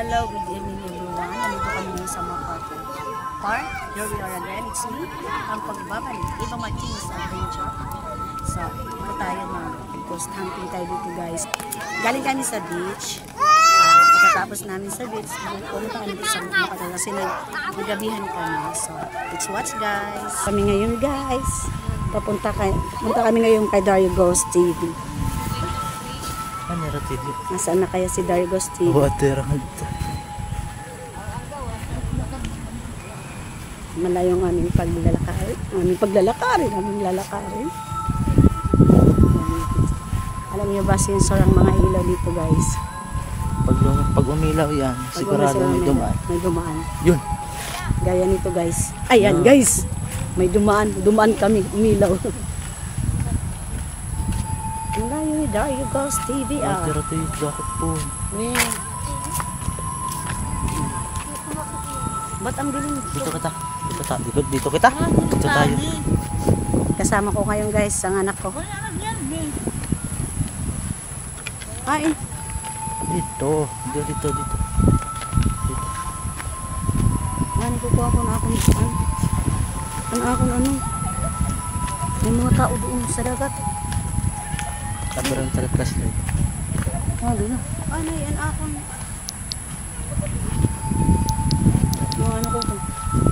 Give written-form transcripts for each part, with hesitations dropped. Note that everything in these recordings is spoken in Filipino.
Hello, good evening everyone. Nandito kami ngayon sa Makati Park. Here we are again. It's me, ang pagbabalik. Eva Martinez Adventure. So, ito tayo na ghost hunting tayo dito guys. Galing kami sa beach. Pagkatapos namin sa beach, pumunta kami dito sa Makati kasi nagabihan kami. So, let's watch guys. Kami ngayon guys. Punta kami ngayon kay Dario Ghost TV. Nasaan na kaya si Dario Ghost TV? Malayo ang aming paglalakarin. Alam niyo ba sensor ang mga ilaw dito guys? Pag umilaw yan, sigurado may dumaan. May dumaan. Yun. Gaya nito guys. Ayan guys. May dumaan kami, umilaw. Malayo ni Dario Ghost TV Pero ito yung bakit po. Ba't ang dilim? Dito kita. Dito tayo. Kasama ko ngayon guys, ang anak ko. Ay. Dito. Ano kukuha ko na akong ano? May mga tao doon sa dagat. Kabarang talagas lang. Doon na. Ano yan akong? Yung ano ko,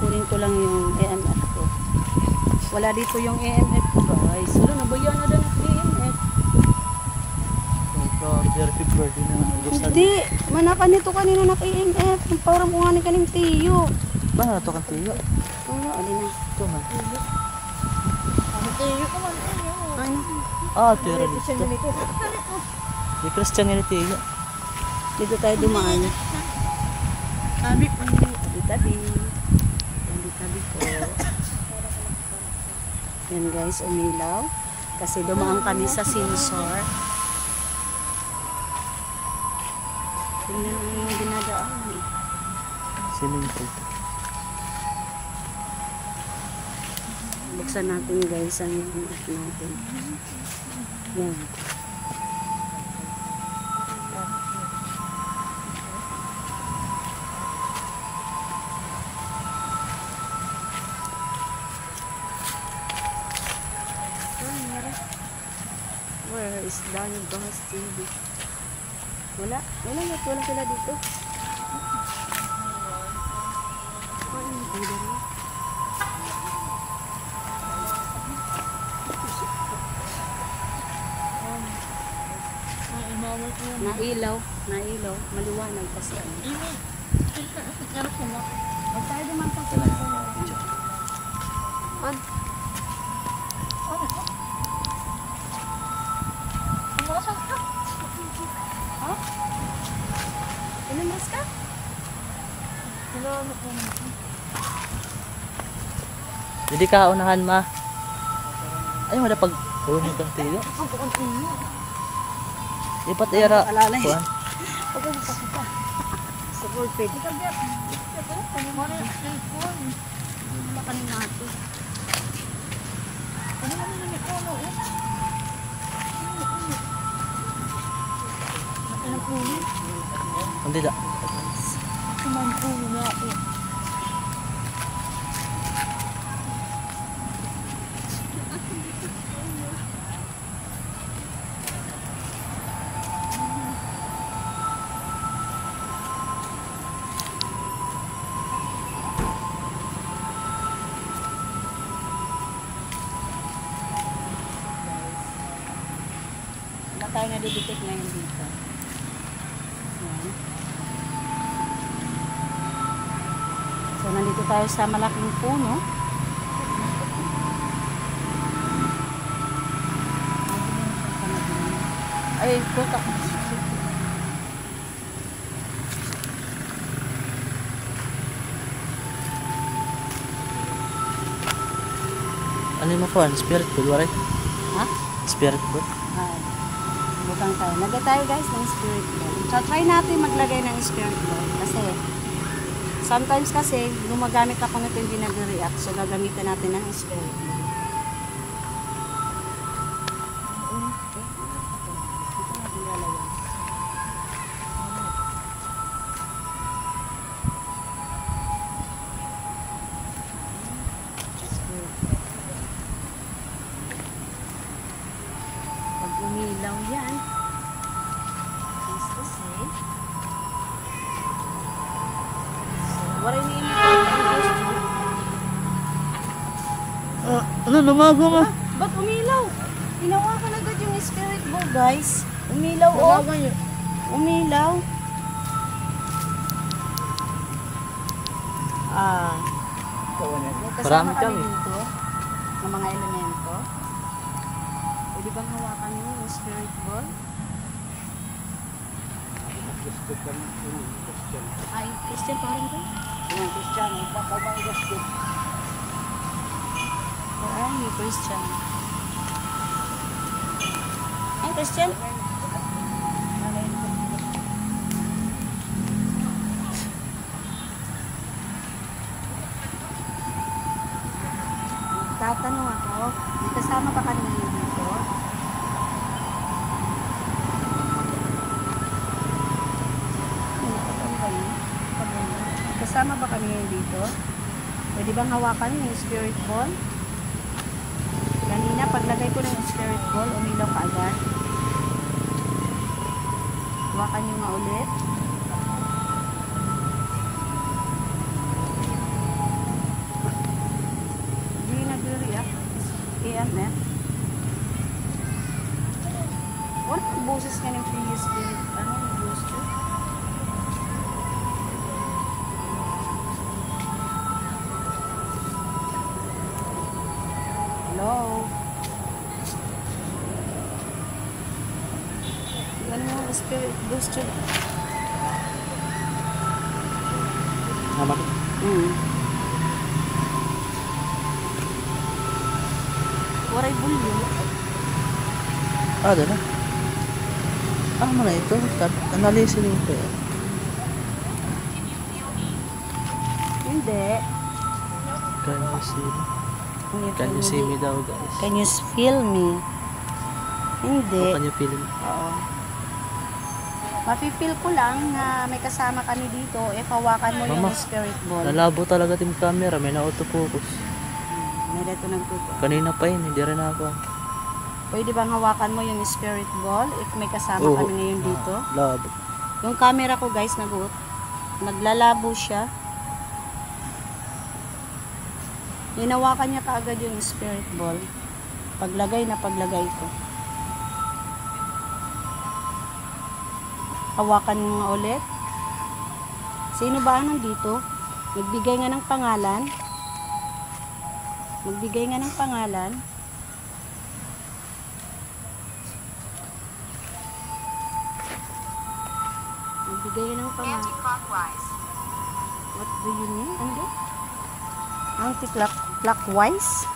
kunin ko lang yung EMF ko. Wala dito yung EMF ko guys. Wala, nabayan na doon ang EMF. Hindi, manakan nito kanina naka-EMF. Parang kung nga ni kaning tiyo. Ba, ito kang tiyo? Oo, alin na. Ito man. Tiyo ko man. Ano? Tira dito. Di Christianity tiyo. Dito tayo dumaan. Tabi po. Tabi po. Yan guys, umilaw. Kasi dumaan kami sa sensor. Tingnan mo yung dinadaan. Swimming pool. Buksan natin guys ang natin. Yan. Where is Dario Ghost TV? Wala sila dito. Nailaw, maliwanag kasi ano. Huwag tayo naman pa sila sa Inumas ka? Jadi ka unahan ma. Ay mo na pag hulog kang tiyo. Ipat ira. Kuan. Sa pulpit. Hindi da. Wala tayo nadidetect ngayon dito. Yan. So, nandito tayo sa malaking puno. Ay, puta. Ano mo kuan? Spirit food wala? Ha? Spirit food. Butang tayo. Lagay tayo guys ng spirit ball. So, try natin maglagay ng spirit ball. Kasi, sometimes kasi, gumagamit ako nito hindi nag-react. So, gagamitin natin ng spirit ball. Ano, lumago mo? Ba't umilaw? Hinawakan agad yung spirit ball, guys. Umilaw, Umilaw. May kasama Marami kami kami. dito ng mga elemento. Pwede bang hawakan nyo yung spirit ball? Ay, Christian, parang ba? Christian, Ay, Christian. Ay, Christian. Tatanong ako, may kasama pa kanina dito? Kasama ba kami dito? Pwede bang hawakan yung spirit ball? Kanina, paglagay ko ng spirit ball, umilaw ka agad. Hawakan nyo nga ulit. Hindi nag-react. EMF. Wala ang boses ka ng previous spirit. Ano yung boses? Hello? Ano yung spirit booster? Naman. Waray bulyo. Doon na. Mana ito? Analisin ito. Hindi. Can you see me daw, guys? Can you feel me? Hindi. Can you feel me? Oo. Mapipil ko lang na may kasama kami dito. If hawakan mo Mama, yung spirit ball. Nalabo talaga yung camera. May na-autofocus. May dito nagtuto. Kanina pa yun. Hindi rin ako. Pwede bang hawakan mo yung spirit ball if may kasama kami ngayon dito? Labo. Yung camera ko, guys, naglalabo siya. Hinawakan niya kaagad yung spirit ball. Paglagay ko. Hawakan mo nga ulit. Sino ba ang nandito? Magbigay nga ng pangalan. Magbigay nga ng pangalan. Magbigay ng pangalan. What do you mean? Ano? Anti-clockwise?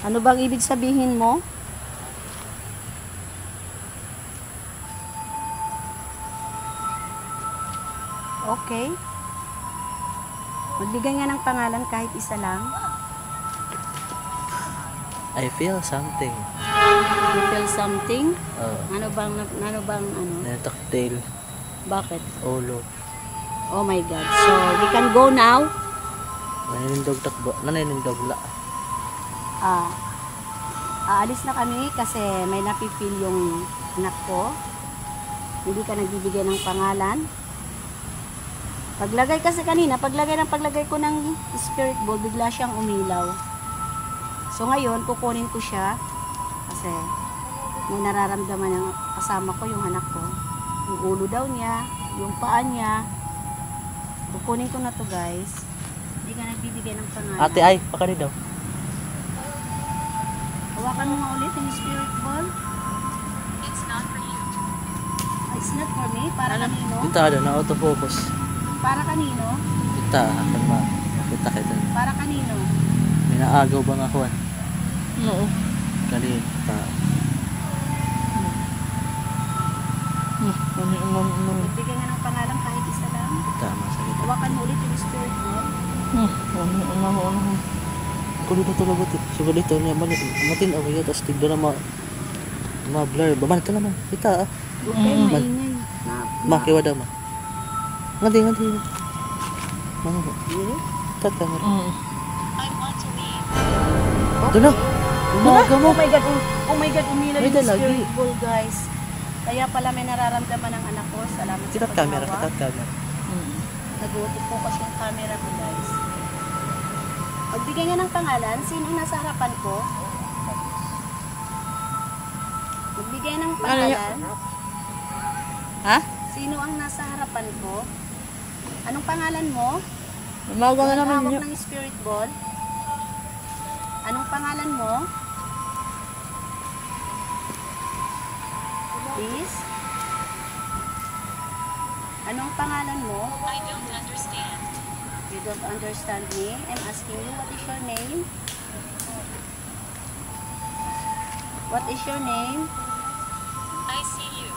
Ano bang ibig sabihin mo? Okay. Magbigay nga ng pangalan kahit isa lang. I feel something. You feel something? Ano bang Nataktail. Bakit? Ulo. Oh my God. So, we can go now. Naninindog takbo. Naninindog la. Aalis na kami kasi may napipil yung anak ko. Hindi ka nagbibigay ng pangalan. Paglagay kasi kanina, paglagay ko ng spirit ball, bigla siyang umilaw. So ngayon, kukunin ko siya kasi may nararamdaman ng kasama ko, yung anak ko. Yung ulo daw niya, yung paa niya. Kukunin ko na to, guys. Hindi ka nagbibigay ng pangalan. Ate ay, pakali daw. Hawakan mo nga ulit yung spirit ball. It's not for you. It's not for me? Para kanino? Ito ada na autofocus. Para kanino? Ito, akan makita kita. Para kanino? May naagaw bang ako? Oo. Kanita. Magbigay nga ng pangalan kahit isa lang. Tama sa kita. Hawakan mo ulit yung spirit ball. Kulit na talaga ito. Sugal ito niya. Matin away ito. Tapos tigdo na ma-blur. Baman ito naman. Kita ah. Okay, maingay. Makiwa daw ma. Ngadi. Mga ba? Really? Tata mo. I want to leave. Doon na. Umaga mo. Oh my God, umilag May yung dalagi. spirit ball, guys. Kaya pala may nararamdaman ng anak ko. Salamat sa Kitat camera. paggawa. Kitat camera. Nag-focus yung camera ko, guys. Magbigay nga ng pangalan. Sino ang nasa harapan ko? Magbigay ng pangalan. Ha? Sino ang nasa harapan ko? Anong pangalan mo? Umaga na Ang naman hawak yun. ng spirit ball. Anong pangalan mo? Please? Anong pangalan mo? I don't understand. You don't understand me. I'm asking you, what is your name? What is your name? I see you.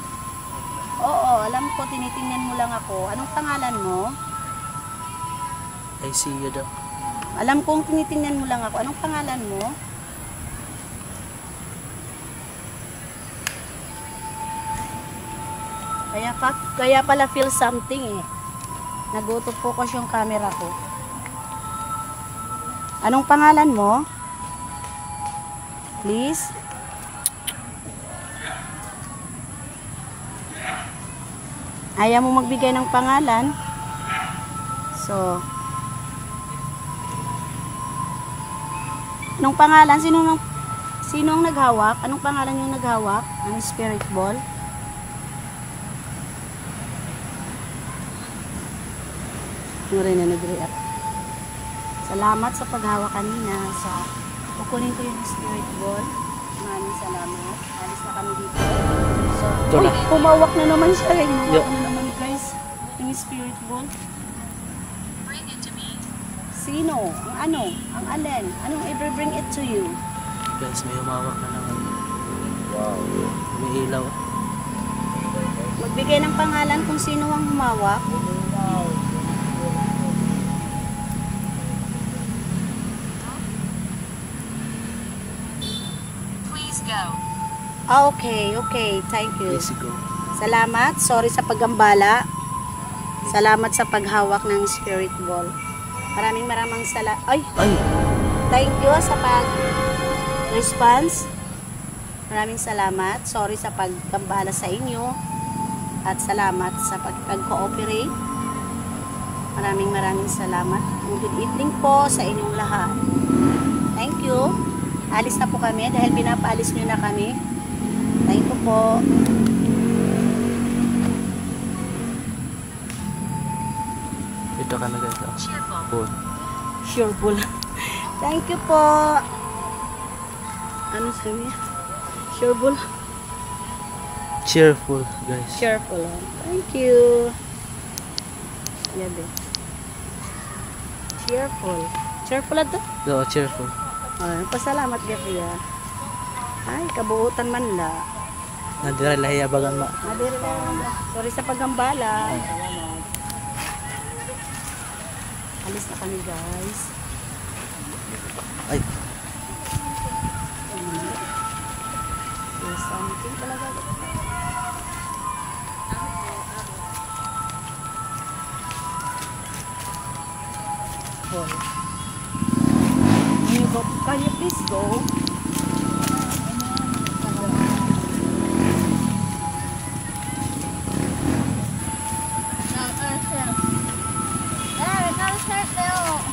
Oo, alam ko, tinitingnan mo lang ako. Anong pangalan mo? I see you daw. Alam kong tinitingnan mo lang ako. Anong pangalan mo? Kaya pala feel something eh. Nag-auto-focus yung camera ko. Anong pangalan mo? Please? Ayaw mo magbigay ng pangalan? So, anong pangalan? Sino ang naghawak? Anong pangalan yung naghawak? Ang spirit ball? Yung rin na nag-react. Salamat sa paghawak kanina. Kukunin ko yung spirit ball. Maraming salamat. Alis na kami dito. So, Ito na. humawak na naman siya. Humawak Yeah. na naman guys. Yung spirit ball. Bring it to me. Sino? Ang ano? Ang alin? Anong ever bring it to you? Guys, may umawak na naman. Wow. May ilaw. Magbigay ng pangalan kung sino ang humawak. Please go. Okay. Thank you. Let's go. Salamat. Sorry sa paggambala. Salamat sa paghawak ng spirit ball. Maraming Ay! Ay! Thank you sa pag-response. Maraming salamat. Sorry sa paggambala sa inyo. At salamat sa pag-cooperate. Maraming salamat. Good evening po sa inyong lahat. Thank you. Alis na po kami dahil pinapaalis nyo na kami. Thank you po. Ito ka na guys. Cheerful. Phone. Sureball. Thank you po. Ano sabi? Sureball. Cheerful guys. Cheerful. Thank you. Yabe. Cheerful. Cheerful ato? Oo, cheerful. Ay, pasalamat gabi ah. Ay, kabuutan man la. Nadira lahi abagan ma. Madiri lang. Sorry sa paggambala. Alis na kami guys. Ay. There's something talaga. Boy. Can you please go?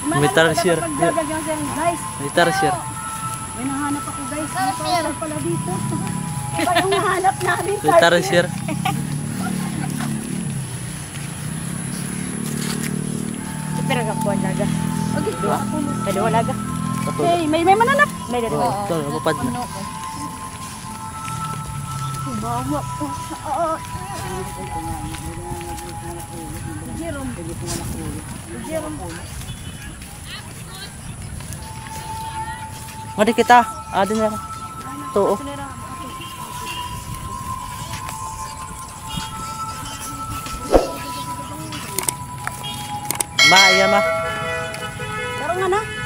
Militar sir. Guys, Militar sir. may nahanap ako guys. May pala dito. Iba yung nahanap namin. Militar sir. Pero kapuan laga. Okay, Ha? may dalawa laga. Patulog. Hey, may mananap. May dalawa. Oo, ito, mapad na. Bawa po. Oo. Mari kita. Adin na. Tuo. Ma, iya ma. Karon nga na.